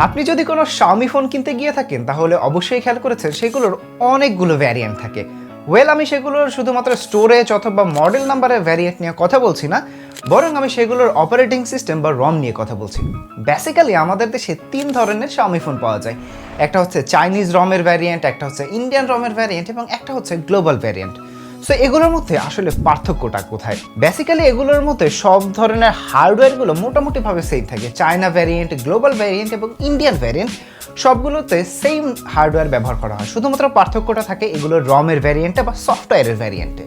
আপনি যদি কোনো Xiaomi ফোন কিনতে গিয়ে থাকেন তাহলে অবশ্যই খেয়াল করেছেন সেগুলোর অনেকগুলো ভ্যারিয়েন্ট থাকে। আমি সেগুলোর শুধুমাত্র স্টোরেজ অথবা মডেল নাম্বারের ভ্যারিয়েন্ট নিয়ে কথা বলছি না, বরং আমি সেগুলোর অপারেটিং সিস্টেম বা রম নিয়ে কথা বলছি। বেসিক্যালি আমাদের দেশে 3 ধরনের Xiaomi ফোন পাওয়া যায়। একটা হচ্ছে চাইনিজ রমের ভ্যারিয়েন্ট, একটা হচ্ছে ইন্ডিয়ান রমের ভ্যারিয়েন্ট এবং একটা হচ্ছে গ্লোবাল ভ্যারিয়েন্ট। সো এগুলোর মধ্যে আসলে পার্থক্যটা কোথায়? বেসিক্যালি এগুলোর মধ্যে সব ধরনের হার্ডওয়্যারগুলো মোটামুটিভাবে সেম থাকে। চায়না ভ্যারিয়েন্ট, গ্লোবাল ভ্যারিয়েন্ট এবং ইন্ডিয়ান ভ্যারিয়েন্ট সবগুলোতে সেম হার্ডওয়্যার ব্যবহার করা হয়, শুধুমাত্র পার্থক্যটা থাকে এগুলোর রমের ভ্যারিয়েন্টে বা সফটওয়্যারের ভ্যারিয়েন্টে।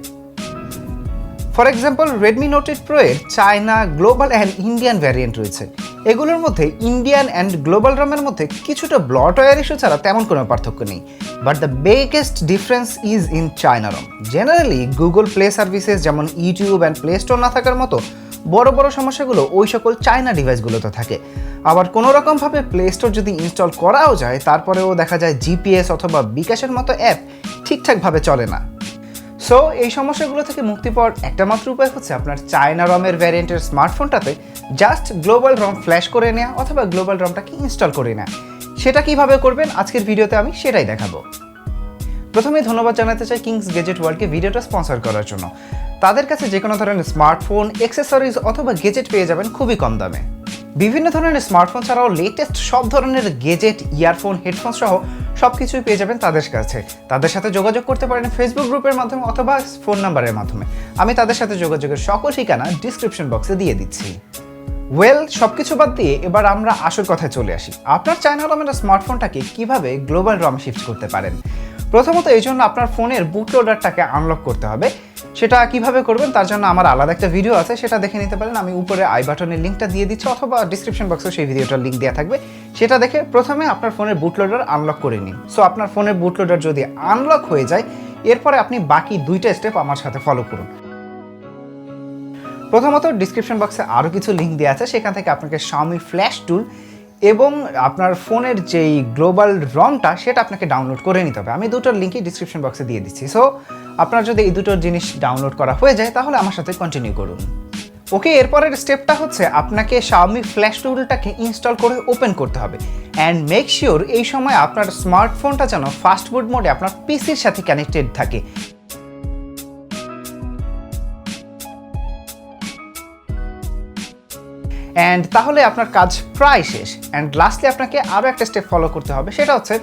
For example Redmi Note 8 Pro এর China, global and Indian variant রয়েছে। এগুলোর মধ্যে ইন্ডিয়ান অ্যান্ড গ্লোবাল রমের মধ্যে কিছুটা ব্লটওয়্যার ইস্যু ছাড়া তেমন কোনো পার্থক্য নেই, but the biggest difference is in China ROM. Generally Google play services যেমন ইউটিউব অ্যান্ড প্লে স্টোর না থাকার মতো বড় বড় সমস্যাগুলো ওই সকল চায়না ডিভাইসগুলোতে থাকে। আবার কোনো রকমভাবে প্লে স্টোর যদি ইনস্টল করাও যায় তারপরেও দেখা যায় জিপিএস অথবা বিকাশের মতো অ্যাপ ঠিকঠাকভাবে চলে না। সো এই সমস্যাগুলো থেকে মুক্তি পাওয়ার একটা মাত্র উপায় হচ্ছে আপনার চায়না রমের ভ্যারিয়েন্টের স্মার্টফোনটাতে জাস্ট গ্লোবাল রম ফ্ল্যাশ করে নেওয়া অথবা গ্লোবাল রমটাকে ইনস্টল করে নেওয়া। সেটা কিভাবে করবেন আজকের ভিডিওতে আমি সেটাই দেখাবো। প্রথমে ধন্যবাদ জানাতে চাই কিংস গ্যাজেট ওয়ার্ল্ডকে ভিডিওটা স্পন্সর করার জন্য। তাদের কাছে যে কোনো ধরনের স্মার্টফোন, অ্যাক্সেসরিজ অথবা গেজেট পেয়ে যাবেন খুবই কম দামে। বিভিন্ন ধরনের স্মার্টফোন ছাড়াও লেটেস্ট সব ধরনের গেজেট, ইয়ারফোন, হেডফোন সহ সব কিছুই পেয়ে যাবেন তাদের কাছে। তাদের সাথে যোগাযোগ করতে পারেন ফেসবুক গ্রুপের মাধ্যমে অথবা ফোন নাম্বারের মাধ্যমে। আমি তাদের সাথে যোগাযোগের সকল ঠিকানা ডিসক্রিপশন বক্সে দিয়ে দিচ্ছি। সব কিছু বাদ দিয়ে এবার আমরা আসল কথায় চলে আসি। আপনার চায়না রমের স্মার্টফোনটাকে কিভাবে গ্লোবাল রম শিফট করতে পারেন। প্রথমত এই জন্য আপনার ফোনের বুটলোডারটাকে আনলক করতে হবে। সেটা কিভাবে করবেন তার জন্য আমার আলাদা একটা ভিডিও আছে, সেটা দেখে নিতে পারেন। আমি উপরে আই বাটনের লিঙ্কটা দিয়ে দিচ্ছি অথবা ডিসক্রিপশন বক্সে সেই ভিডিওটার লিঙ্ক দেওয়া থাকবে। সেটা দেখে প্রথমে আপনার ফোনের বুটলোডার আনলক করে নিন। সো আপনার ফোনের বুটলোডার যদি আনলক হয়ে যায় এরপরে আপনি বাকি 2টা স্টেপ আমার সাথে ফলো করুন। প্রথমত ডিসক্রিপশন বক্সে আরও কিছু লিঙ্ক দেওয়া আছে, সেখান থেকে আপনাকে Xiaomi ফ্ল্যাশ টুল এবং আপনার ফোনের যেই গ্লোবাল রমটা সেটা আপনাকে ডাউনলোড করে নিতে হবে। আমি দুটোর লিঙ্কই ডিসক্রিপশন বক্সে দিয়ে দিচ্ছি। সো আপনার যদি এই দুটোর জিনিস ডাউনলোড করা হয়ে যায় তাহলে আমার সাথে কন্টিনিউ করুন। ওকে, এরপরের স্টেপটা হচ্ছে আপনাকে Xiaomi ফ্ল্যাশ টুলটাকে ইনস্টল করে ওপেন করতে হবে অ্যান্ড মেক শিওর এই সময় আপনার স্মার্টফোনটা যেন ফাস্ট বুট মোডে আপনার পিসির সাথে কানেক্টেড থাকে। অ্যান্ড তাহলে আপনার কাজ প্রায় শেষ। অ্যান্ড লাস্টলি আপনাকে আরও একটা স্টেপ ফলো করতে হবে, সেটা হচ্ছে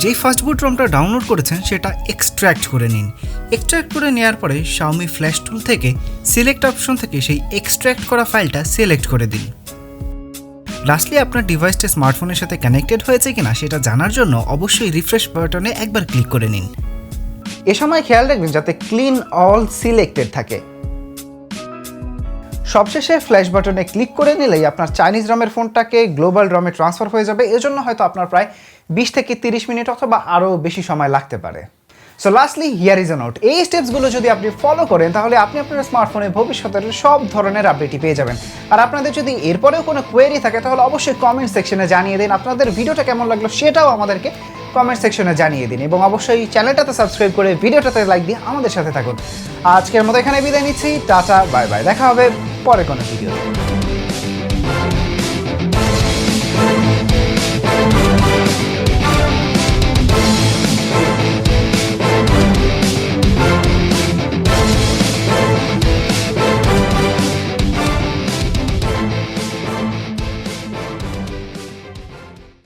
যেই ফাস্টবুট রমটা ডাউনলোড করেছেন সেটা এক্সট্র্যাক্ট করে নিন। এক্সট্র্যাক্ট করে নেওয়ার পরে Xiaomi ফ্ল্যাশ টুল থেকে সিলেক্ট অপশন থেকে সেই এক্সট্র্যাক্ট করা ফাইলটা সিলেক্ট করে দিন। লাস্টলি আপনার ডিভাইসটা স্মার্টফোনের সাথে কানেক্টেড হয়েছে কিনা সেটা জানার জন্য অবশ্যই রিফ্রেশ বাটনে একবার ক্লিক করে নিন। এ সময় খেয়াল রাখবেন যাতে ক্লিন অল সিলেক্টেড থাকে। সবশেষে ফ্ল্যাশ বাটনে ক্লিক করে নিলেই আপনার চাইনিজ রমের ফোনটাকে গ্লোবাল রমে ট্রান্সফার হয়ে যাবে। এজন্য হয়তো আপনার প্রায় 20 থেকে 30 মিনিট অথবা আরও বেশি সময় লাগতে পারে। So lastly here is a note. এই স্টেপসগুলো যদি আপনি ফলো করেন তাহলে আপনি আপনার স্মার্টফোনে ভবিষ্যতের সব ধরনের আপডেটই পেয়ে যাবেন। আর আপনাদের যদি এরপরেও কোনো কোয়েরি থাকে তাহলে অবশ্যই কমেন্ট সেকশনে জানিয়ে দিন। আপনাদের ভিডিওটা কেমন লাগলো সেটাও আমাদেরকে কমেন্ট সেকশনে জানিয়ে দিন এবং অবশ্যই চ্যানেলটাতে সাবস্ক্রাইব করে ভিডিওটাতে লাইক দিয়ে আমাদের সাথে থাকুন। আজকের মতো এখানে বিদায় নিচ্ছি। টাটা, বাই বাই, দেখা হবে পরে কোনো ভিডিও।